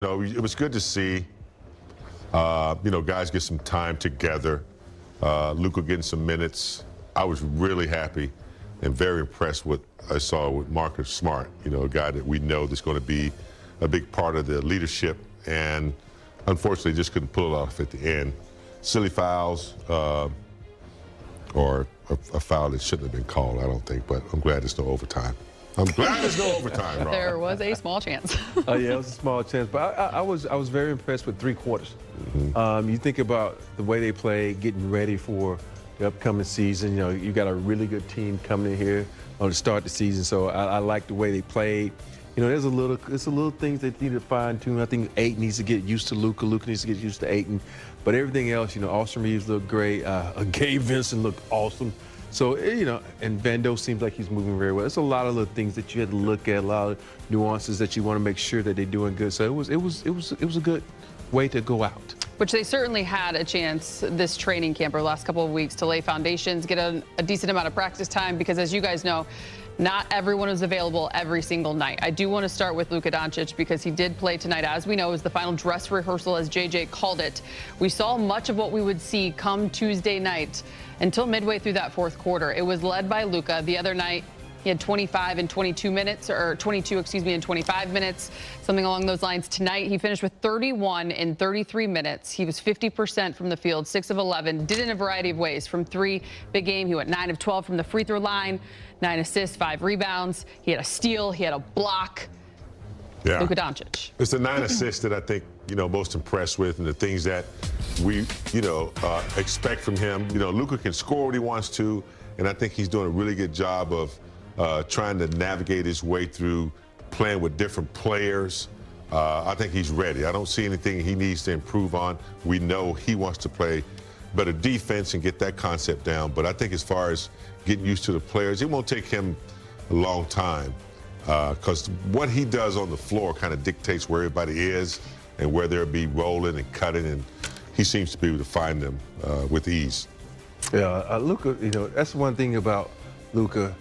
no, it was good to see, guys get some time together. Luka getting some minutes. I was really happy and very impressed with what I saw with Marcus Smart, a guy that we know that's going to be a big part of the leadership, and unfortunately just couldn't pull it off at the end. Silly fouls, or a foul that shouldn't have been called, I don't think, but I'm glad there's no overtime. I'm glad there's no overtime, Rob. There was a small chance. Yeah, it was a small chance, but I was very impressed with 3 quarters. You think about the way they played, getting ready for the upcoming season. You got a really good team coming in here on the start of the season, so I like the way they played. There's a little things that need to fine tune. I think Ayton needs to get used to Luka. Luka needs to get used to Ayton. But everything else, Austin Reeves looked great. Gabe Vincent looked awesome. So, and Vando seems like he's moving very well. It's a lot of little things that you had to look at, a lot of nuances that you want to make sure that they're doing good. So it was a good way to go out. Which they certainly had a chance this training camp or last couple of weeks to lay foundations, get a decent amount of practice time, because as you guys know, not everyone is available every single night. I do want to start with Luka Doncic because he did play tonight. As we know, it was the final dress rehearsal, as JJ called it. We saw much of what we would see come Tuesday night until midway through that fourth quarter. It was led by Luka. The other night, he had 25 in 22 minutes, or 22, in 25 minutes, something along those lines. Tonight, he finished with 31 in 33 minutes. He was 50% from the field, 6 of 11, did it in a variety of ways. From 3, big game, he went 9 of 12 from the free throw line, 9 assists, 5 rebounds. He had a steal, he had a block. Yeah. Luka Doncic. It's the 9 assists that I think, most impressed with, and the things that we, expect from him. Luka can score what he wants to, and I think he's doing a really good job of trying to navigate his way through playing with different players. I think he's ready. I don't see anything he needs to improve on. We know he wants to play better defense and get that concept down. But I think as far as getting used to the players, it won't take him a long time, because what he does on the floor kind of dictates where everybody is and where they'll be rolling and cutting, and he seems to be able to find them with ease. Yeah, Luka, that's one thing about Luka.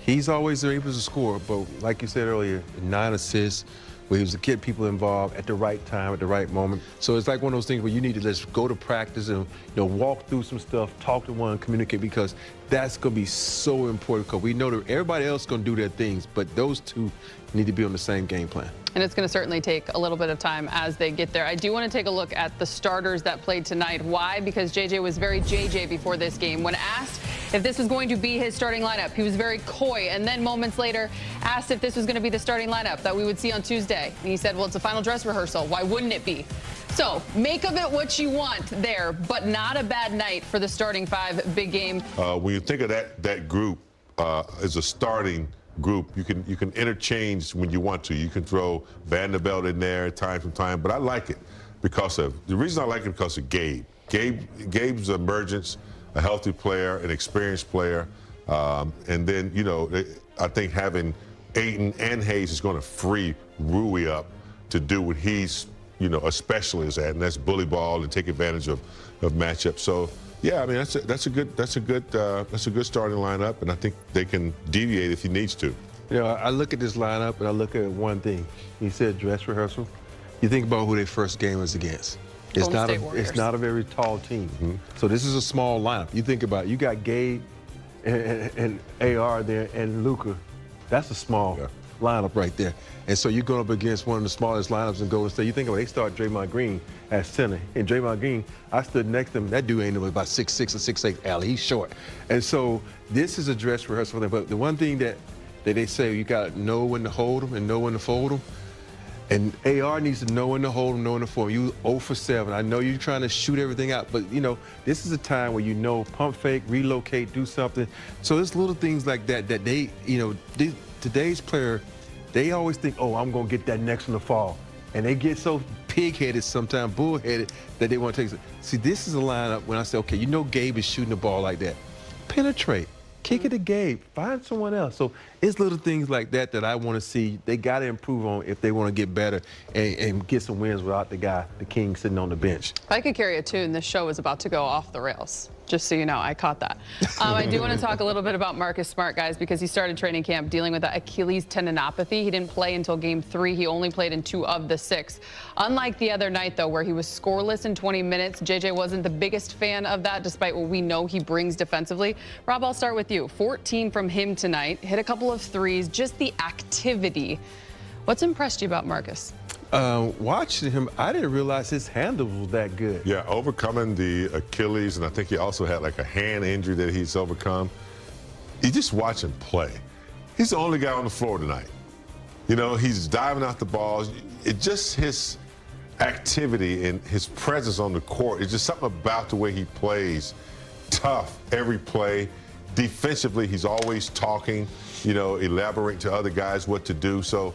He's always able to score, but like you said earlier, 9 assists, where he was to get people involved at the right time, at the right moment. So it's like one of those things where you need to just go to practice and walk through some stuff, talk to one, communicate, because that's going to be so important, because we know that everybody else is going to do their things, but those two need to be on the same game plan. And it's going to certainly take a little bit of time as they get there. I do want to take a look at the starters that played tonight. Why? Because JJ was very JJ before this game. When asked if this was going to be his starting lineup, he was very coy, and then moments later asked if this was going to be the starting lineup that we would see on Tuesday. And he said, well, it's a final dress rehearsal. Why wouldn't it be? So make of it what you want there, but not a bad night for the starting 5 big game. When you think of that group as a starting group, you can interchange when you want to. You can throw Vanderbilt in there time from time, but I like it because of the reason I like it because of Gabe. Gabe's emergence, a healthy player, an experienced player, and then I think having Ayton and Hayes is going to free Rui up to do what he's a specialist at, and that's bully ball and take advantage of matchups. So yeah, I mean that's a good starting lineup, and I think they can deviate if he needs to. I look at this lineup and I look at one thing. You said dress rehearsal. You think about who their first game was against. It's not a very tall team. Mm-hmm. So this is a small lineup. You think about it, you got Gabe and AR there and Luka. That's a small lineup right there. And so you're going up against one of the smallest lineups in Golden State. You think about it, they start Draymond Green at center. And Draymond Green, I stood next to him. That dude ain't about 6'6" or 6'8", Allie. He's short. And so this is a dress rehearsal for them. But the one thing that they say, you got to know when to hold them and know when to fold them. And AR needs to know when to hold them, know when to fold them. You 0 for 7. I know you're trying to shoot everything out, but this is a time where pump fake, relocate, do something. So there's little things like that they, today's player, they always think, oh, I'm going to get that next one to fall. And they get so pig-headed sometimes, bull-headed, that they want to take it. See, this is a lineup when I say, okay, Gabe is shooting the ball like that. Penetrate. Kick it to Gabe. Find someone else. So It's little things like that that I want to see. They got to improve on if they want to get better and get some wins without the king, sitting on the bench. If I could carry a tune, this show is about to go off the rails. Just so you know, I caught that. I do want to talk a little bit about Marcus Smart, guys, because he started training camp dealing with that Achilles tendinopathy. He didn't play until Game 3. He only played in 2 of the 6. Unlike the other night, though, where he was scoreless in 20 minutes, JJ wasn't the biggest fan of that, despite what we know he brings defensively. Rob, I'll start with you. 14 from him tonight. Hit a couple of threes. Just the activity. What's impressed you about Marcus? Watching him, I didn't realize his handle was that good. Yeah, overcoming the Achilles, and I think he also had like a hand injury that he's overcome. You just watch him play. He's the only guy on the floor tonight. You know, he's diving out the balls. It just his activity and his presence on the court. It's just something about the way he plays. Tough every play. Defensively, he's always talking, you know, elaborating to other guys what to do. So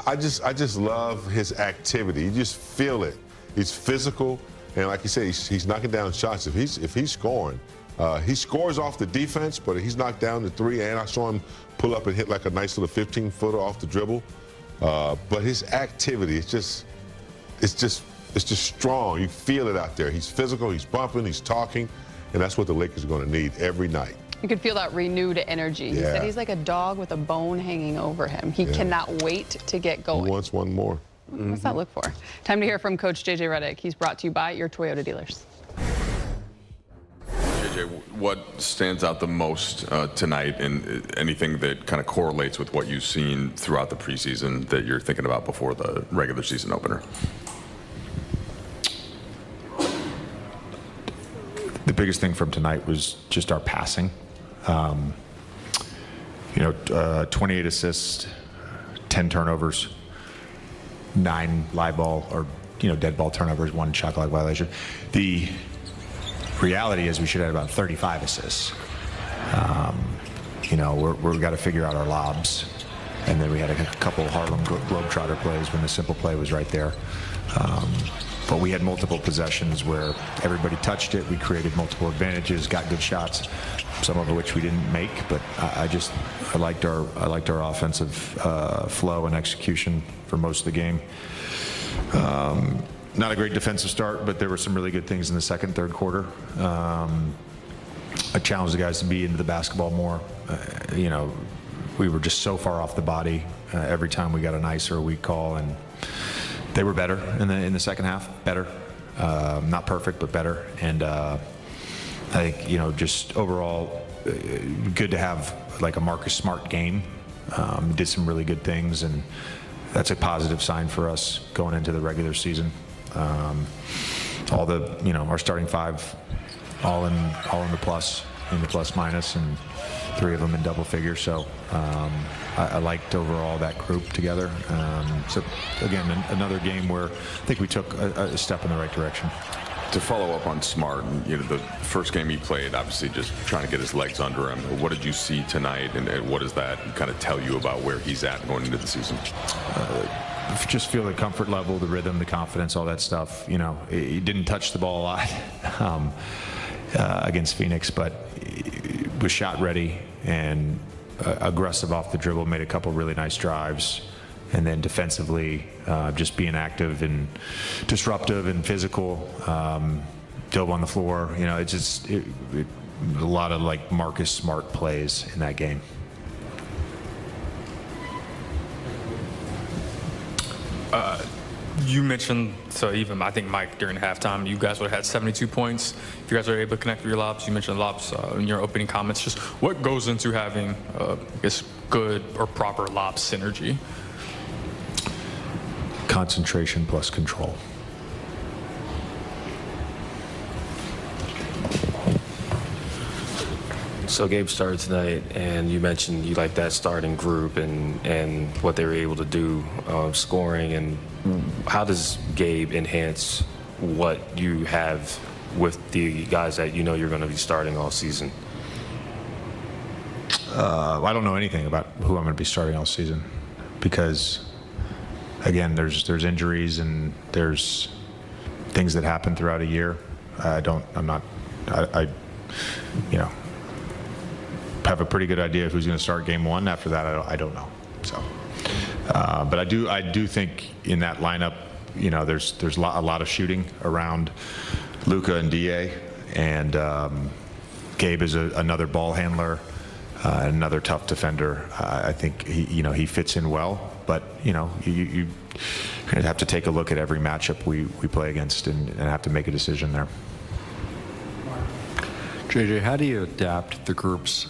I just love his activity. You just feel it. He's physical, and like you said, he's knocking down shots. If he's scoring, he scores off the defense, but he's knocked down the 3. And I saw him pull up and hit like a nice little 15-footer off the dribble. But his activity, it's just strong. You feel it out there. He's physical. He's bumping. He's talking, and that's what the Lakers are going to need every night. You could feel that renewed energy. He said he's like a dog with a bone hanging over him. He cannot wait to get going. He wants one more. What's that look for? Time to hear from Coach JJ Redick. He's brought to you by your Toyota dealers. JJ, what stands out the most tonight, and anything that kind of correlates with what you've seen throughout the preseason that you're thinking about before the regular season opener? The biggest thing from tonight was just our passing. 28 assists, 10 turnovers, 9 live ball or dead ball turnovers, 1 shot clock violation. The reality is we should have about 35 assists. We've got to figure out our lobs, and then we had a couple of Harlem Globetrotter plays when the simple play was right there. But we had multiple possessions where everybody touched it. We created multiple advantages, got good shots, some of which we didn't make. But I liked our offensive flow and execution for most of the game. Not a great defensive start, but there were some really good things in the second, third quarter. I challenged the guys to be into the basketball more. We were just so far off the body every time we got an ice or a weak call, and they were better in the second half. Better, not perfect, but better. And I think just overall, good to have like a Marcus Smart game. Did some really good things, and that's a positive sign for us going into the regular season. All the our starting 5, all in the plus minus, and 3 of them in double figures. So I liked overall that group together. So again, another game where I think we took a step in the right direction. To follow up on Smart, the first game he played, obviously just trying to get his legs under him. What did you see tonight, and what does that kind of tell you about where he's at going into the season? Just feel the comfort level, the rhythm, the confidence, all that stuff. He didn't touch the ball a lot against Phoenix, but was shot ready and aggressive off the dribble, made a couple really nice drives, and then defensively just being active and disruptive and physical, dove on the floor. It's just a lot of like Marcus Smart plays in that game. You mentioned, I think Mike during halftime, you guys would have had 72 points. If you guys are able to connect with your lobs, you mentioned lobs in your opening comments. Just what goes into having, good or proper lob synergy? Concentration plus control. So Gabe started tonight, and you mentioned you like that starting group and what they were able to do, scoring. And how does Gabe enhance what you have with the guys that you're going to be starting all season? I don't know anything about who I'm going to be starting all season because, again, there's injuries and there's things that happen throughout a year. have a pretty good idea of who's going to start game one. After that, I don't know. So, but I do think in that lineup, you know, there's a lot of shooting around Luka and Da, and Gabe is another ball handler, another tough defender. I think he fits in well, but you have to take a look at every matchup we play against and have to make a decision there. JJ, how do you adapt the groups,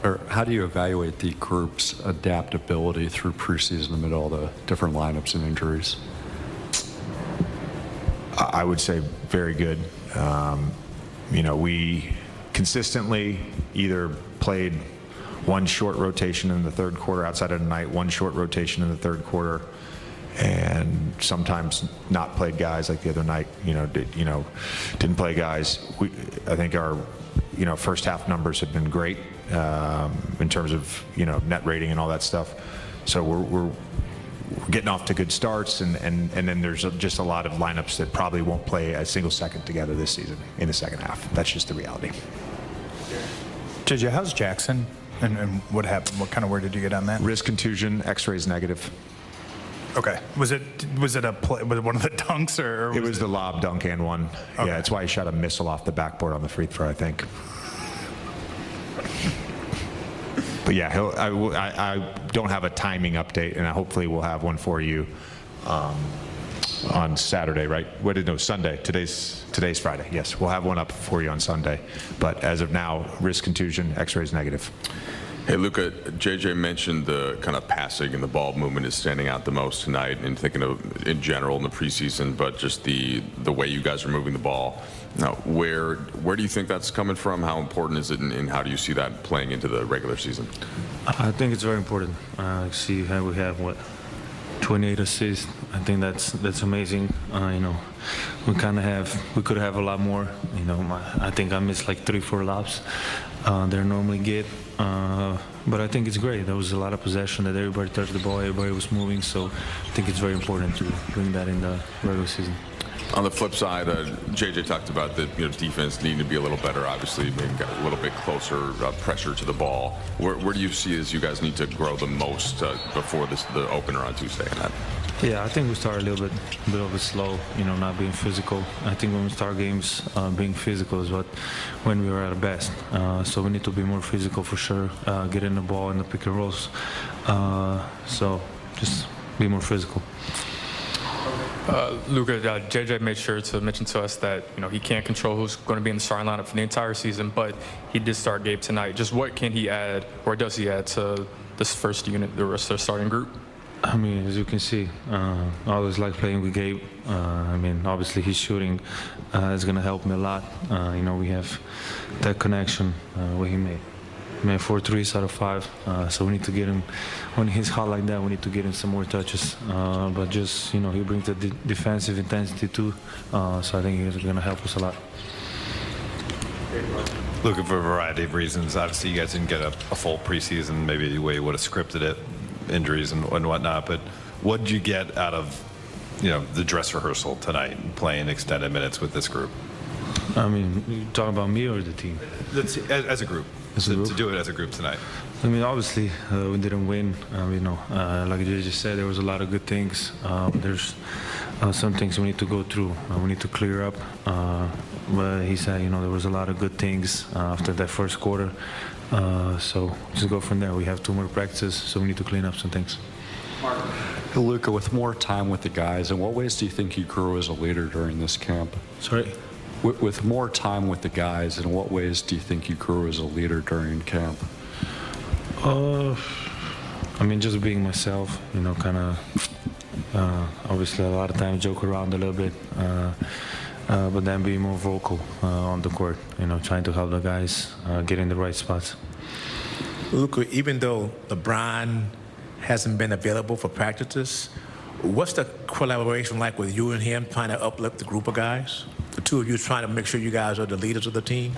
or how do you evaluate the group's adaptability through preseason amid all the different lineups and injuries? I would say very good. We consistently either played one short rotation in the third quarter outside of the night, one short rotation in the third quarter, and sometimes not played guys like the other night. Didn't play guys. I think our first half numbers have been great in terms of net rating and all that stuff. So we're getting off to good starts, and then there's just a lot of lineups that probably won't play a single second together this season in the second half. That's just the reality. JJ, how's Jackson, and what happened? What kind of word did you get on that? Wrist contusion, X-rays negative. Okay. Was it a play? Was it one of the dunks, or it was the lob, dunk, and one? Okay. Yeah, that's why he shot a missile off the backboard on the free throw, I think. But yeah, I don't have a timing update, and hopefully we'll have one for you on Saturday, right? Sunday. Today's Friday. Yes, we'll have one up for you on Sunday. But as of now, wrist contusion, X-rays negative. Hey, Luka, JJ mentioned the kind of passing and the ball movement is standing out the most tonight, and thinking of in general in the preseason, but just the way you guys are moving the ball. Now, where do you think that's coming from? How important is it, and how do you see that playing into the regular season? I think it's very important. See how we have 28 assists. I think that's amazing. We could have a lot more. I think I missed like 3-4 laps. They normally get. But I think it's great. There was a lot of possession, that everybody touched the ball, everybody was moving. So I think it's very important to bring that in the regular season. On the flip side, JJ talked about the defense needing to be a little better. Obviously, maybe got a little bit closer pressure to the ball. Where do you see as you guys need to grow the most before the opener on Tuesday? Yeah, I think we start a little bit slow. Not being physical. I think when we start games, being physical is when we are at our best. So we need to be more physical for sure. Get in the ball in the pick and rolls. So just be more physical. Luka, JJ made sure to mention to us that he can't control who's going to be in the starting lineup for the entire season, but he did start Gabe tonight. Just what can he add, or does he add to this first unit, the rest of the starting group? I mean, as you can see, I always like playing with Gabe. Obviously his shooting is going to help me a lot. We have that connection where he made 4 threes out of 5. So we need to get him, when he's hot like that, we need to get him some more touches. But just, he brings the defensive intensity too. So I think he's going to help us a lot. Looking for a variety of reasons. Obviously, you guys didn't get a full preseason, maybe the way you would have scripted it, injuries and whatnot. But what did you get out of, the dress rehearsal tonight, playing extended minutes with this group? I mean, you talking about me or the team? As a group. To do it as a group tonight. I mean, obviously, we didn't win. Like you just said, there was a lot of good things. There's some things we need to go through. We need to clear up. But he said, there was a lot of good things after that first quarter. So just go from there. We have 2 more practices, so we need to clean up some things. Hey, Luka, with more time with the guys, in what ways do you think you grew as a leader during this camp? Sorry? With more time with the guys, in what ways do you think you grew as a leader during camp? Just being myself, obviously a lot of times joke around a little bit, but then being more vocal on the court, trying to help the guys get in the right spots. Luka, even though LeBron hasn't been available for practices, what's the collaboration like with you and him trying to uplift the group of guys? The two of you trying to make sure you guys are the leaders of the team?